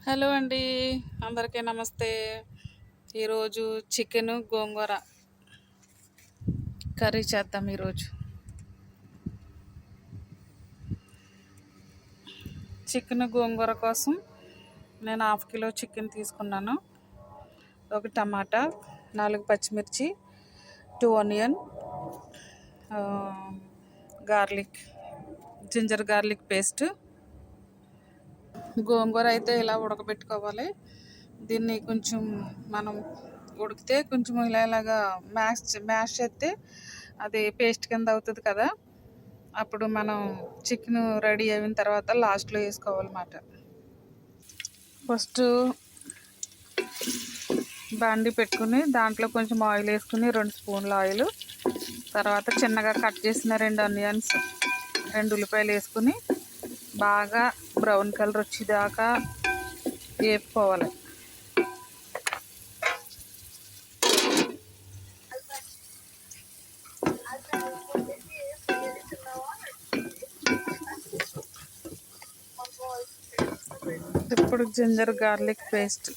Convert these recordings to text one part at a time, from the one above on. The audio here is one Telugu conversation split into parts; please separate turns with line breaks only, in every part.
హలో అండి, అందరికీ నమస్తే. ఈరోజు చికెన్ గోంగూర కర్రీ చేద్దాం. ఈరోజు చికెన్ గోంగూర కోసం నేను 1/2 కిలో చికెన్ తీసుకున్నాను. ఒక టమాటా, 4 పచ్చిమిర్చి, 2 onion, garlic, ginger garlic paste. గోంగూర అయితే ఇలా ఉడకబెట్టుకోవాలి. దీన్ని కొంచెం మనం ఉడికితే కొంచెం ఇలాగా మ్యాష్ చేస్తే అది పేస్ట్ కింద అవుతుంది కదా. అప్పుడు మనం చికెన్ రెడీ అయిన తర్వాత లాస్ట్లో వేసుకోవాలన్నమాట. ఫస్ట్ బాండి పెట్టుకుని దాంట్లో కొంచెం ఆయిల్ వేసుకుని 2 స్పూన్ల ఆయిల్, తర్వాత చిన్నగా కట్ చేసిన 2 ఆనియన్స్, 2 ఉల్లిపాయలు వేసుకుని బాగా బ్రౌన్ కలర్ వచ్చేదాకా వేపుకోవాలి. ఇప్పుడు జింజర్ గార్లిక్ పేస్ట్,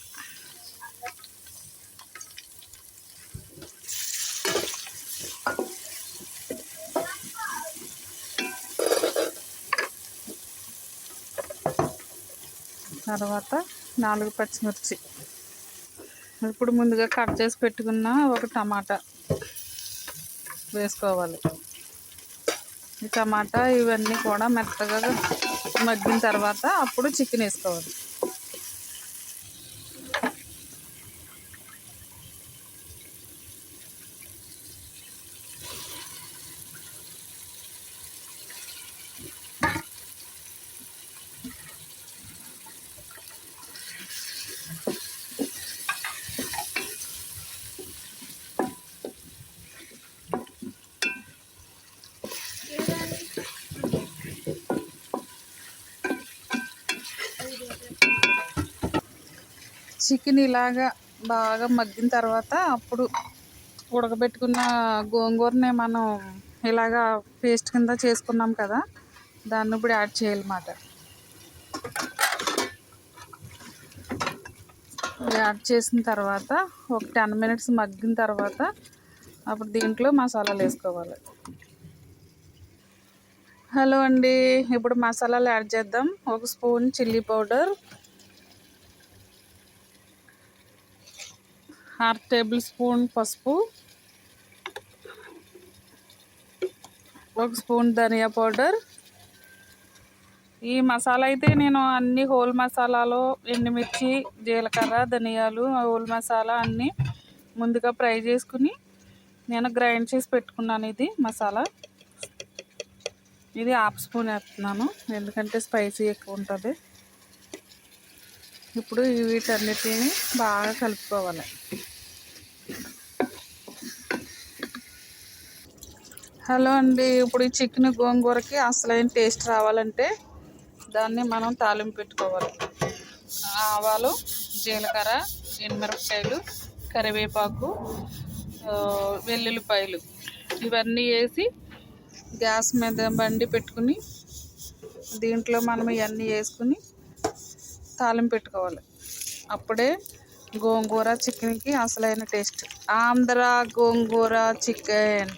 తర్వాత 4 పచ్చిమిర్చి, ఇప్పుడు ముందుగా కట్ చేసి పెట్టుకున్న ఒక టమాటా వేసుకోవాలి. ఈ టమాటా ఇవన్నీ కూడా మెత్తగా మగ్గిన తర్వాత అప్పుడు చికెన్ వేసుకోవాలి. చికెన్ ఇలాగా బాగా మగ్గిన తర్వాత అప్పుడు ఉడకబెట్టుకున్న గోంగూరని మనం ఇలాగా పేస్ట్ కింద చేసుకున్నాం కదా, దాన్ని ఇప్పుడు యాడ్ చేయాలన్నమాట. యాడ్ చేసిన తర్వాత ఒక 10 మినిట్స్ మగ్గిన తర్వాత అప్పుడు దీంట్లో మసాలాలు వేసుకోవాలి. హలో అండి, ఇప్పుడు మసాలాలు యాడ్ చేద్దాం. 1 spoon chilli powder, 1/2 table spoon పసుపు, 1 స్పూన్ ధనియా పౌడర్. ఈ మసాలా అయితే నేను అన్ని హోల్ మసాలాలు, ఎండుమిర్చి, జీలకర్ర, ధనియాలు, హోల్ మసాలా అన్నీ ముందుగా ఫ్రై చేసుకుని నేను గ్రైండ్ చేసి పెట్టుకున్నాను. ఇది మసాలా, ఇది 1/2 స్పూన్ వేస్తున్నాను ఎందుకంటే స్పైసీ ఎక్కువ ఉంటుంది. ఇప్పుడు వీటన్నిటిని బాగా కలుపుకోవాలి. హలో అండి, ఇప్పుడు ఈ చికెన్ గోంగూరకి అసలైన టేస్ట్ రావాలంటే దాన్ని మనం తాలింపు పెట్టుకోవాలి. ఆవాలు, జీలకర్ర, ఎండుమిరపకాయలు, కరివేపాకు, వెల్లుల్లిపాయలు ఇవన్నీ వేసి గ్యాస్ మీద బండి పెట్టుకుని దీంట్లో మనం ఇవన్నీ వేసుకుని తాలింపు పెట్టుకోవాలి. అప్పుడే గోంగూర చికెన్కి అసలైన టేస్ట్. ఆంధ్ర గోంగూర చికెన్.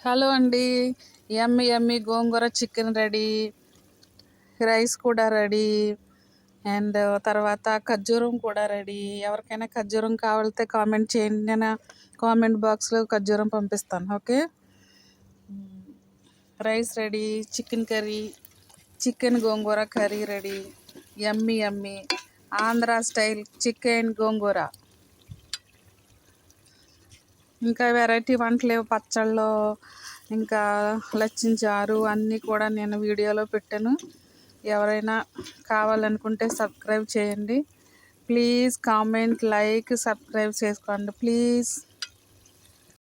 హలో అండి, యమ్మీ గోంగూర చికెన్ రెడీ, రైస్ కూడా రెడీ, అండ్ తర్వాత ఖర్జూరం కూడా రెడీ. ఎవరికైనా ఖర్జూరం కావాలితే కామెంట్ చేయండి, నేను కామెంట్ బాక్స్లో ఖర్జూరం పంపిస్తాను. Okay, rice ready, chicken curry, chicken గోంగూర curry ready. Yummy Andhra style chicken గోంగూర. ఇంకా వెరైటీ వంటలు, పచ్చళ్ళు, ఇంకా లచ్చిన చారు అన్నీ కూడా నేను వీడియోలో పెట్టాను. ఎవరైనా కావాలనుకుంటే సబ్స్క్రైబ్ చేయండి. ప్లీజ్ కామెంట్, లైక్, సబ్స్క్రైబ్ చేసుకోండి ప్లీజ్.